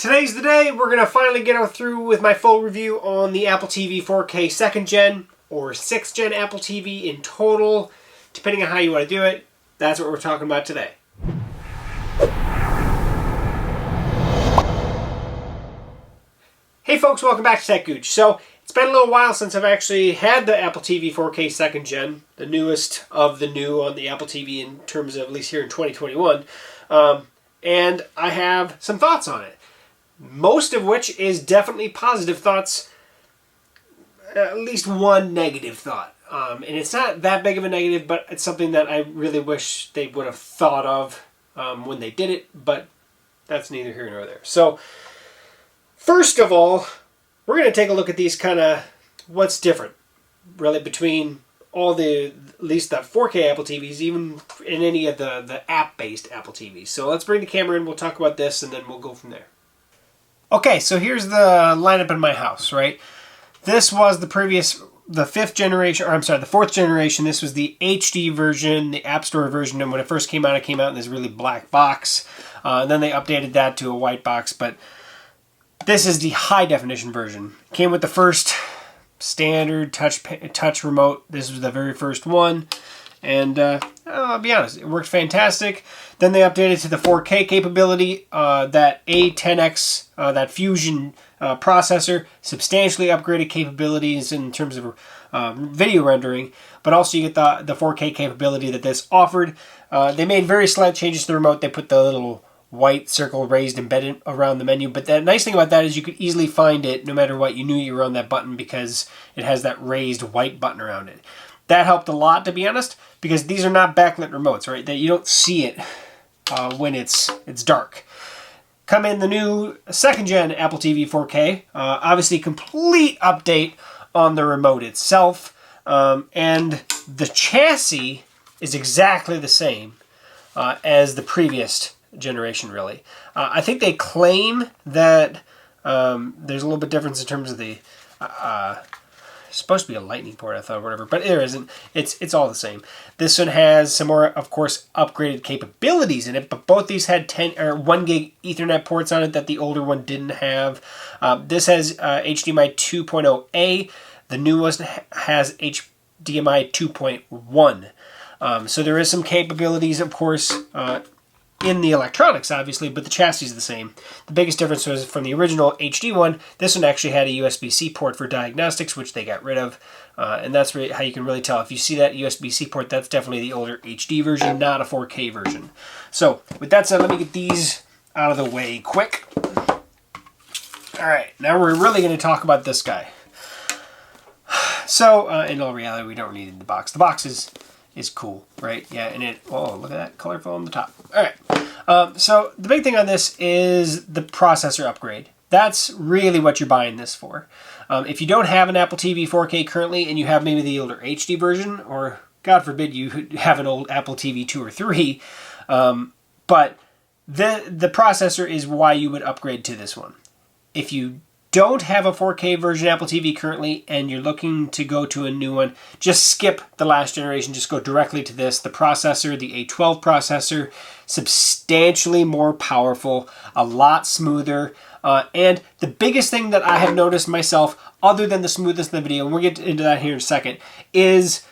Today's the day. We're going to finally get through with my full review on the Apple TV 4K 2nd Gen or 6th Gen Apple TV in total, depending on how you want to do it. That's what we're talking about today. Hey folks, welcome back to techgooch. So, it's been a little while since I've actually had the Apple TV 4K 2nd Gen, the newest of the new on the Apple TV in terms of, at least here in 2021, and I have some thoughts on it. Most of which is definitely positive thoughts, at least one negative thought. And it's not that big of a negative, but it's something that I really wish they would have thought of when they did it, but that's neither here nor there. So, first of all, we're going to take a look at these kind of what's different, really, between all the, at least the 4K Apple TVs, even in any of the app-based Apple TVs. So let's bring the camera in, we'll talk about this, and then we'll go from there. Okay, so here's the lineup in my house, right? This was the 4th generation. This was the HD version, the App Store version, and when it first came out, it came out in this really black box. And then they updated that to a white box, but this is the high definition version. Came with the first standard touch remote. This was the very first one. And I'll be honest, it worked fantastic. Then they updated to the 4K capability. That A10X, that Fusion processor, substantially upgraded capabilities in terms of video rendering. But also you get the 4K capability that this offered. They made very slight changes to the remote. They put the little white circle raised embedded around the menu. But the nice thing about that is you could easily find it no matter what. You knew you were on that button because it has that raised white button around it. That helped a lot, to be honest, because these are not backlit remotes, right? That you don't see it when it's dark. Come in the new 2nd Gen Apple TV 4K. Obviously, complete update on the remote itself. And the chassis is exactly the same as the previous generation, really. I think they claim that there's a little bit difference in terms of the... It's supposed to be a lightning port, I thought, or whatever, but there isn't. It's all the same. This one has some more, of course, upgraded capabilities in it, but both these had 1 gig Ethernet ports on it that the older one didn't have. This has HDMI 2.0A. The new one has HDMI 2.1. So there is some capabilities, of course, in the electronics, obviously, but the chassis is the same. The biggest difference was from the original HD one, this one actually had a USB-C port for diagnostics, which they got rid of, and that's really how you can really tell. If you see that USB-C port, that's definitely the older HD version, not a 4K version. So, with that said, let me get these out of the way quick. Alright, now we're really going to talk about this guy. So, in all reality, we don't really need the box. The box is cool, right? Yeah, and oh, look at that, colorful on the top. All right, so the big thing on this is the processor upgrade. That's really what you're buying this for. If you don't have an Apple TV 4K currently, and you have maybe the older HD version, or God forbid you have an old Apple TV 2 or 3, but the processor is why you would upgrade to this one. If you don't have a 4K version Apple TV currently and you're looking to go to a new one, just skip the last generation, just go directly to this. The processor, the A12 processor, substantially more powerful, a lot smoother, and the biggest thing that I have noticed myself, other than the smoothness of the video, and we'll get into that here in a second, is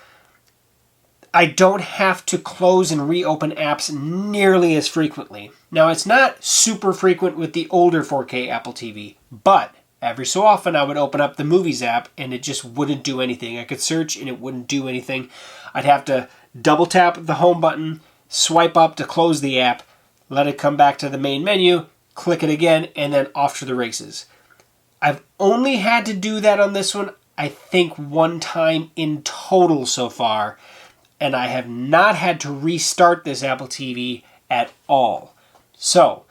I don't have to close and reopen apps nearly as frequently. Now, it's not super frequent with the older 4K Apple TV, but every so often I would open up the Movies app and it just wouldn't do anything. I could search and it wouldn't do anything. I'd have to double tap the home button, swipe up to close the app, let it come back to the main menu, click it again, and then off to the races. I've only had to do that on this one, I think, one time in total so far, and I have not had to restart this Apple TV at all. So,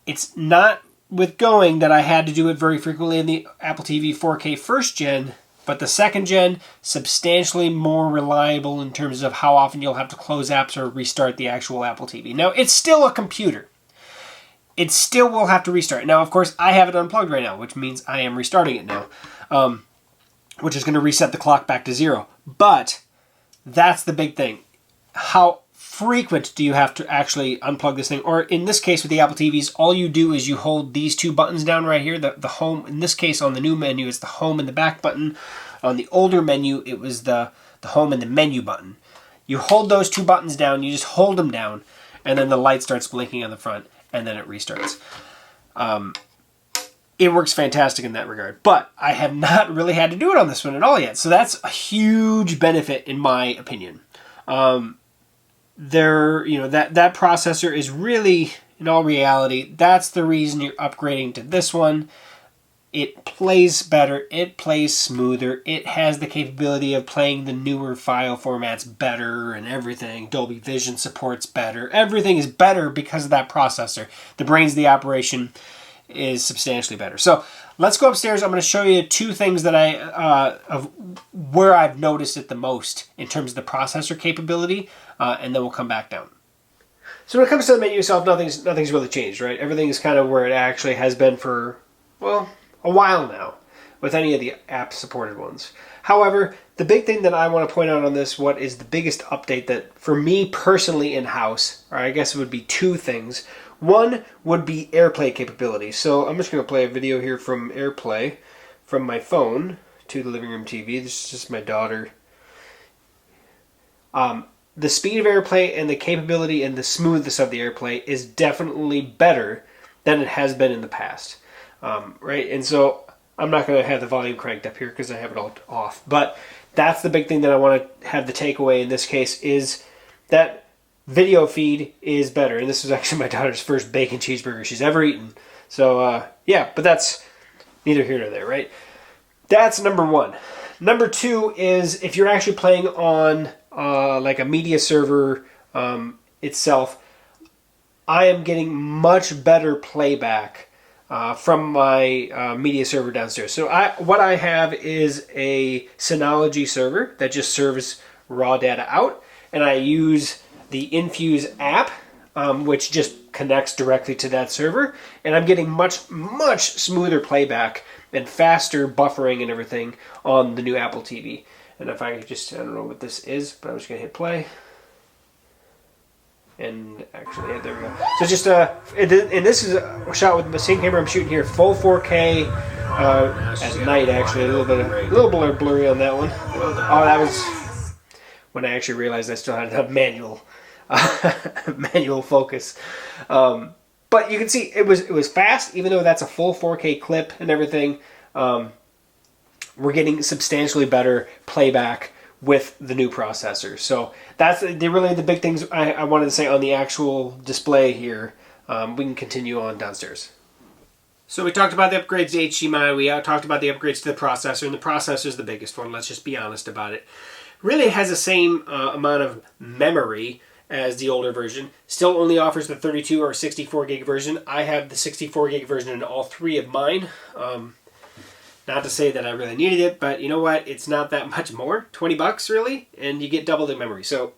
it's not with going that I had to do it very frequently in the Apple TV 4K 1st Gen, but the 2nd Gen, substantially more reliable in terms of how often you'll have to close apps or restart the actual Apple TV. Now, it's still a computer. It still will have to restart. Now, of course, I have it unplugged right now, which means I am restarting it now, which is going to reset the clock back to 0. But that's the big thing. How frequent do you have to actually unplug this thing? Or in this case with the Apple TVs, all you do is you hold these two buttons down right here, the home. In this case on the new menu, it's the home and the back button. On the older menu, it was the home and the menu button. You hold those two buttons down, you just hold them down, and then the light starts blinking on the front, and then it restarts. It works fantastic in that regard, but I have not really had to do it on this one at all yet, so that's a huge benefit in my opinion. That processor is really, in all reality, that's the reason you're upgrading to this one. It plays better, it plays smoother, it has the capability of playing the newer file formats better and everything. Dolby Vision supports better. Everything is better because of that processor. The brains of the operation is substantially better. So let's go upstairs. I'm going to show you two things that of where I've noticed it the most in terms of the processor capability, and then we'll come back down. So when it comes to the menu itself, nothing's really changed, right? Everything is kind of where it actually has been for, well, a while now with any of the app-supported ones. However, the big thing that I want to point out on this, what is the biggest update that for me personally in-house, or I guess it would be two things. One would be AirPlay capability. So I'm just going to play a video here from AirPlay from my phone to the living room TV. This is just my daughter. The speed of AirPlay and the capability and the smoothness of the AirPlay is definitely better than it has been in the past. Right? And so I'm not going to have the volume cranked up here because I have it all off. But that's the big thing that I want to have the takeaway in this case is that video feed is better. And this is actually my daughter's first bacon cheeseburger she's ever eaten. So, yeah, but that's neither here nor there, right? That's number one. Number two is if you're actually playing on like a media server itself, I am getting much better playback from my media server downstairs. So what I have is a Synology server that just serves raw data out, and I use the Infuse app, which just connects directly to that server, and I'm getting much smoother playback and faster buffering and everything on the new Apple TV. And if I just, I don't know what this is, but I'm just going to hit play. And actually, yeah, there we go. So just, and this is a shot with the same camera I'm shooting here, full 4K at night, actually. A little blurry on that one. Oh, that was when I actually realized I still had a manual focus. But you can see it was fast, even though that's a full 4K clip and everything. We're getting substantially better playback with the new processor. So that's really the big things I wanted to say on the actual display here. We can continue on downstairs. So we talked about the upgrades to HDMI. We talked about the upgrades to the processor, and the processor is the biggest one. Let's just be honest about it. Really has the same amount of memory as the older version. Still only offers the 32 or 64 gig version. I have the 64 gig version in all three of mine. Not to say that I really needed it, but you know what? It's not that much more. 20 bucks really, and you get double the memory. So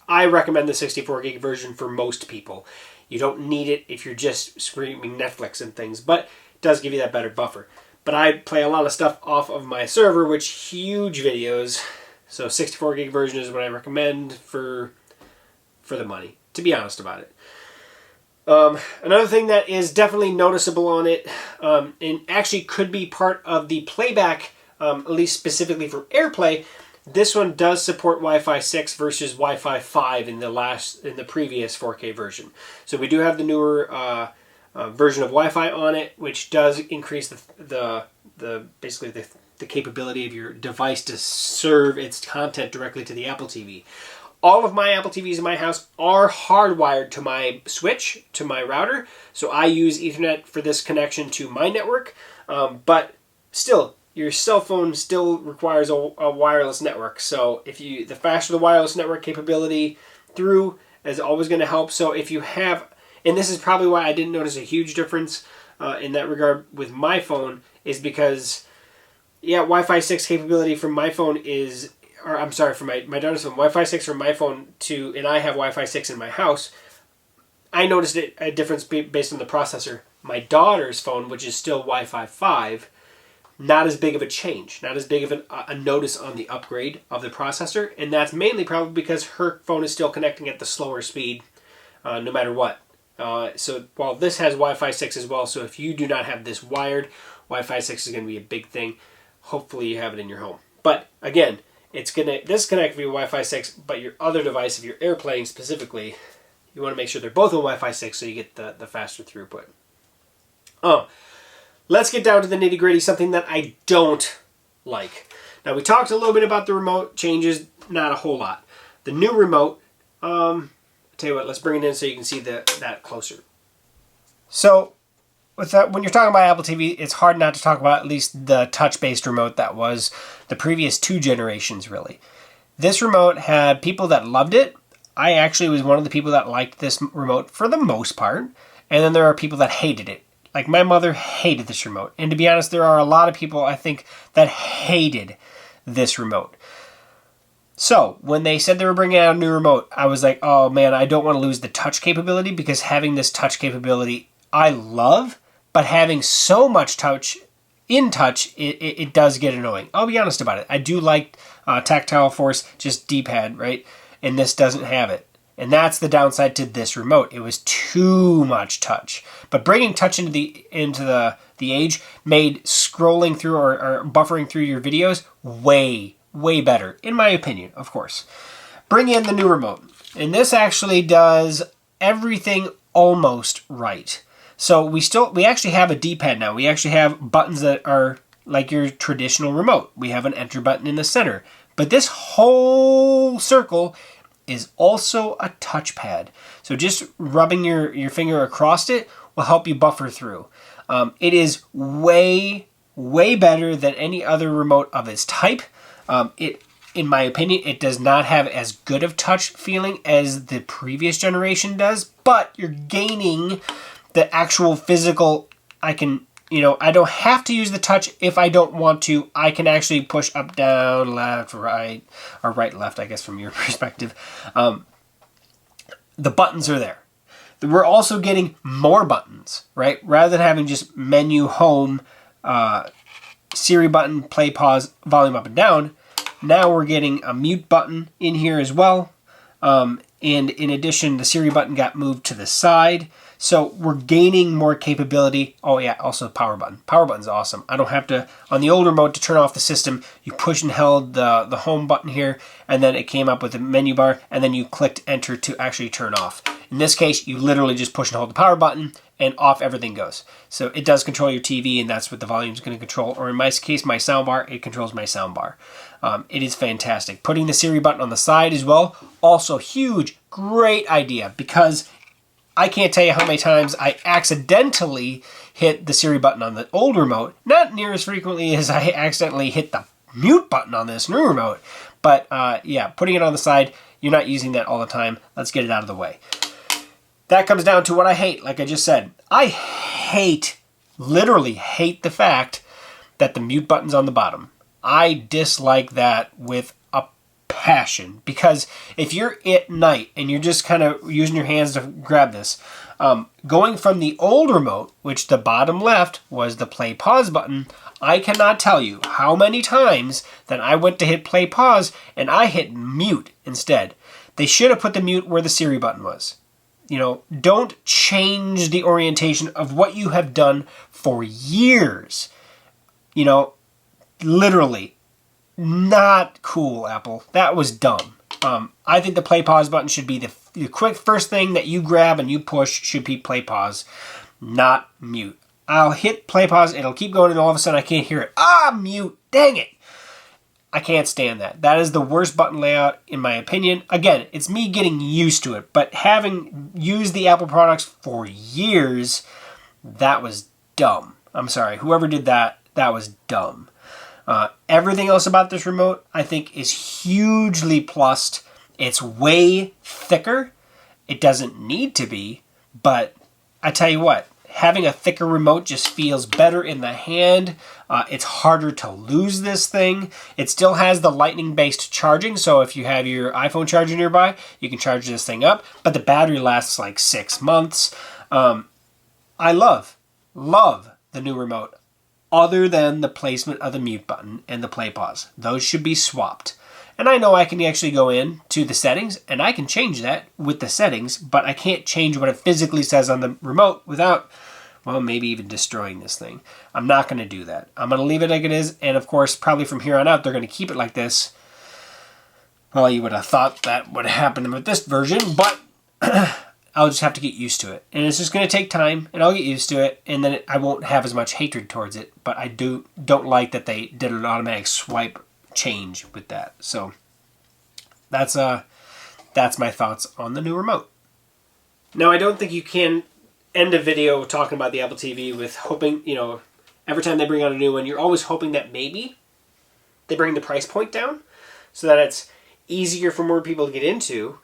I recommend the 64 gig version for most people. You don't need it if you're just streaming Netflix and things, but it does give you that better buffer. But I play a lot of stuff off of my server, which huge videos. So 64 gig version is what I recommend for the money, to be honest about it. Another thing that is definitely noticeable on it, and actually could be part of the playback, at least specifically for AirPlay, this one does support Wi-Fi 6 versus Wi-Fi 5 in the previous 4K version. So we do have the newer version of Wi-Fi on it, which does increase the capability of your device to serve its content directly to the Apple TV. All of my Apple TVs in my house are hardwired to my switch, to my router, so I use Ethernet for this connection to my network, but still, your cell phone still requires a wireless network, so the faster the wireless network capability through is always going to help. So if you have, and this is probably why I didn't notice a huge difference in that regard with my phone, is because, yeah, Wi-Fi 6 capability from my phone is, or I'm sorry, for my daughter's phone, Wi-Fi 6 from my phone to, and I have Wi-Fi 6 in my house, I noticed a difference based on the processor. My daughter's phone, which is still Wi-Fi 5, not as big of a change, not as big of a notice on the upgrade of the processor, and that's mainly probably because her phone is still connecting at the slower speed, no matter what. So while this has Wi-Fi 6 as well, so if you do not have this wired, Wi-Fi 6 is going to be a big thing. Hopefully you have it in your home. But again, it's going to disconnect via Wi-Fi 6, but your other device, if you're AirPlaying specifically, you want to make sure they're both on Wi-Fi 6 so you get the faster throughput. Let's get down to the nitty-gritty, something that I don't like. Now, we talked a little bit about the remote changes, not a whole lot. The new remote, I'll tell you what, let's bring it in so you can see that closer. So, with that, when you're talking about Apple TV, it's hard not to talk about at least the touch-based remote that was the previous 2 generations, really. This remote had people that loved it. I actually was one of the people that liked this remote for the most part. And then there are people that hated it. Like, my mother hated this remote. And to be honest, there are a lot of people, I think, that hated this remote. So, when they said they were bringing out a new remote, I was like, oh man, I don't want to lose the touch capability, because having this touch capability, I love, but having so much touch, it does get annoying. I'll be honest about it. I do like tactile force, just D-pad, right? And this doesn't have it. And that's the downside to this remote. It was too much touch. But bringing touch into the age made scrolling through or buffering through your videos way better, in my opinion, of course. Bring in the new remote. And this actually does everything almost right. So we actually have a D-pad now. We actually have buttons that are like your traditional remote. We have an enter button in the center. But this whole circle is also a touchpad. So just rubbing your finger across it will help you buffer through. It is way better than any other remote of its type. In my opinion, it does not have as good of touch feeling as the previous generation does, but you're gaining the actual physical. I don't have to use the touch if I don't want to. I can actually push up, down, left, right, or right, left, I guess, from your perspective. The buttons are there. We're also getting more buttons, right? Rather than having just menu, home, Siri button, play, pause, volume up and down, now we're getting a mute button in here as well. And in addition, the Siri button got moved to the side. So we're gaining more capability. Oh yeah, also the power button. Power button's awesome. I don't have to, on the old remote, to turn off the system, you push and held the home button here, and then it came up with a menu bar, and then you clicked enter to actually turn off. In this case, you literally just push and hold the power button, and off everything goes. So it does control your TV, and that's what the volume's going to control. Or in my case, my soundbar, it controls my soundbar. It is fantastic. Putting the Siri button on the side as well, also huge, great idea, because I can't tell you how many times I accidentally hit the Siri button on the old remote. Not near as frequently as I accidentally hit the mute button on this new remote. But yeah, putting it on the side, you're not using that all the time. Let's get it out of the way. That comes down to what I hate, like I just said. I literally hate the fact that the mute button's on the bottom. I dislike that with a passion, because if you're at night and you're just kind of using your hands to grab this, going from the old remote, which the bottom left was the play pause button, I cannot tell you how many times that I went to hit play pause and I hit mute instead. They should have put the mute where the Siri button was. Don't change the orientation of what you have done for years. Literally. Not cool, Apple. That was dumb. I think the play pause button should be the quick first thing that you grab and you push should be play pause, not mute. I'll hit play pause, it'll keep going, and all of a sudden I can't hear it. Mute. Dang it. I can't stand that. That is the worst button layout, in my opinion. Again, it's me getting used to it, but having used the Apple products for years, that was dumb. I'm sorry. Whoever did that, that was dumb. Everything else about this remote, I think, is hugely plussed. It's way thicker. It doesn't need to be, but I tell you what, having a thicker remote just feels better in the hand. It's harder to lose this thing. It still has the lightning-based charging, so if you have your iPhone charger nearby, you can charge this thing up, but the battery lasts like 6 months. I love the new remote. other than the placement of the mute button and the play pause. Those should be swapped. And I know I can actually go in to the settings and I can change that with the settings, but I can't change what it physically says on the remote without, well, maybe even destroying this thing. I'm not going to do that. I'm going to leave it like it is, and of course, probably from here on out, they're going to keep it like this. Well, you would have thought that would happen with this version, but I'll just have to get used to it. And it's just going to take time, and I'll get used to it, and then I won't have as much hatred towards it. But I don't like that they did an automatic swipe change with that. So that's my thoughts on the new remote. Now, I don't think you can end a video talking about the Apple TV with hoping, every time they bring out a new one, you're always hoping that maybe they bring the price point down so that it's easier for more people to get into.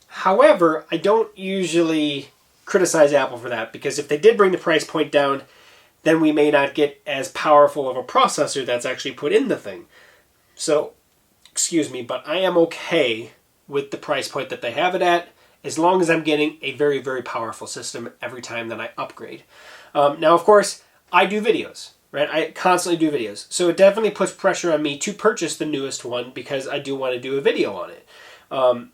However, I don't usually criticize Apple for that, because if they did bring the price point down, then we may not get as powerful of a processor that's actually put in the thing. So, excuse me, but I am okay with the price point that they have it at, as long as I'm getting a very, very powerful system every time that I upgrade. Now, of course, I do videos, right? I constantly do videos. So it definitely puts pressure on me to purchase the newest one because I do want to do a video on it.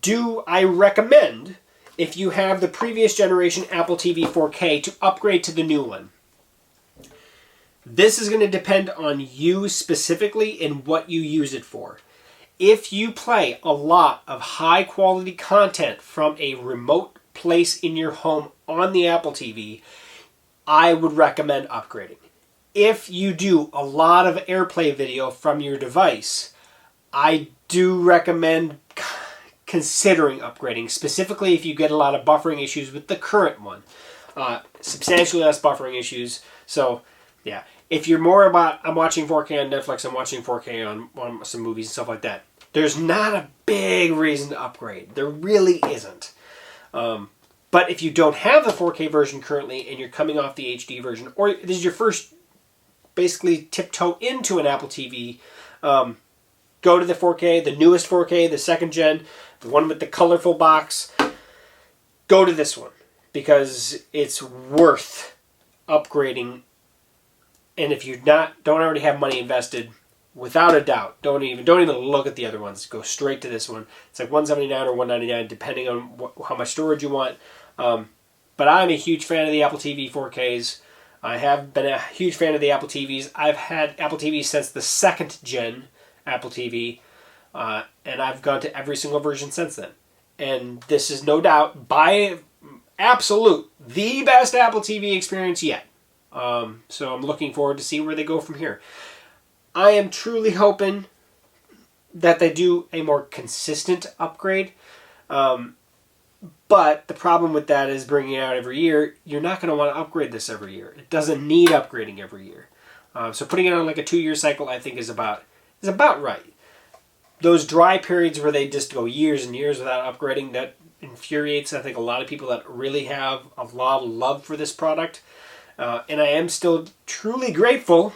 Do I recommend, if you have the previous generation Apple TV 4K, to upgrade to the new one? This is going to depend on you specifically and what you use it for. If you play a lot of high quality content from a remote place in your home on the Apple TV, I would recommend upgrading. If you do a lot of AirPlay video from your device, I do recommend considering upgrading, specifically if you get a lot of buffering issues with the current one. Substantially less buffering issues. So, yeah. If you're more about, I'm watching 4K on Netflix, I'm watching 4K on some movies and stuff like that, there's not a big reason to upgrade. There really isn't. But if you don't have the 4K version currently and you're coming off the HD version, or this is your first basically tiptoe into an Apple TV, go to the 4K, the newest 4K, the second gen, the one with the colorful box. Go to this one because it's worth upgrading. And if you don't already have money invested, without a doubt, don't even look at the other ones. Go straight to this one. It's like $179 or $199 depending on how much storage you want. But I'm a huge fan of the Apple TV 4Ks. I have been a huge fan of the Apple TVs. I've had Apple TVs since the second gen Apple TV, and I've gone to every single version since then. And this is no doubt, by absolute, the best Apple TV experience yet. So I'm looking forward to see where they go from here. I am truly hoping that they do a more consistent upgrade. But the problem with that is bringing it out every year. You're not going to want to upgrade this every year. It doesn't need upgrading every year. So putting it on like a 2-year cycle, I think, is about right. Those dry periods where they just go years and years without upgrading, that infuriates, I think, a lot of people that really have a lot of love for this product. And I am still truly grateful,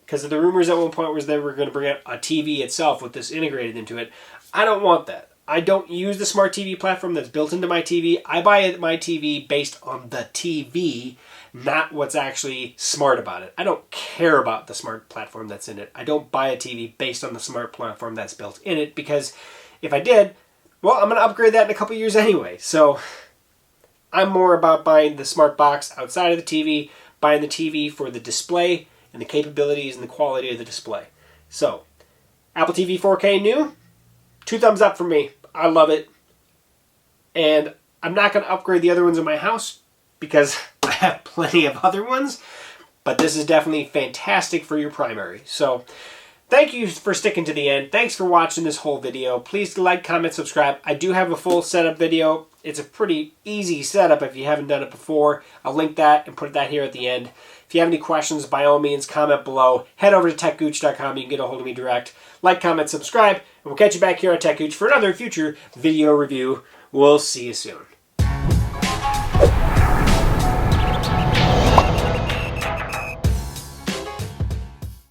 because of the rumors at one point was they were going to bring out a TV itself with this integrated into it. I don't want that. I don't use the smart TV platform that's built into my TV. I buy my TV based on the TV, not what's actually smart about it. I don't care about the smart platform that's in it. I don't buy a TV based on the smart platform that's built in it, because if I did, well, I'm going to upgrade that in a couple years anyway. So I'm more about buying the smart box outside of the TV, buying the TV for the display and the capabilities and the quality of the display. So, Apple TV 4K new, 2 thumbs up for me. I love it. And I'm not going to upgrade the other ones in my house because I have plenty of other ones. But this is definitely fantastic for your primary. So, thank you for sticking to the end. Thanks for watching this whole video. Please like, comment, subscribe. I do have a full setup video. It's a pretty easy setup if you haven't done it before. I'll link that and put that here at the end. If you have any questions, by all means, comment below. Head over to techgooch.com. You can get a hold of me direct. Like, comment, subscribe, and we'll catch you back here on TechGooch for another future video review. We'll see you soon.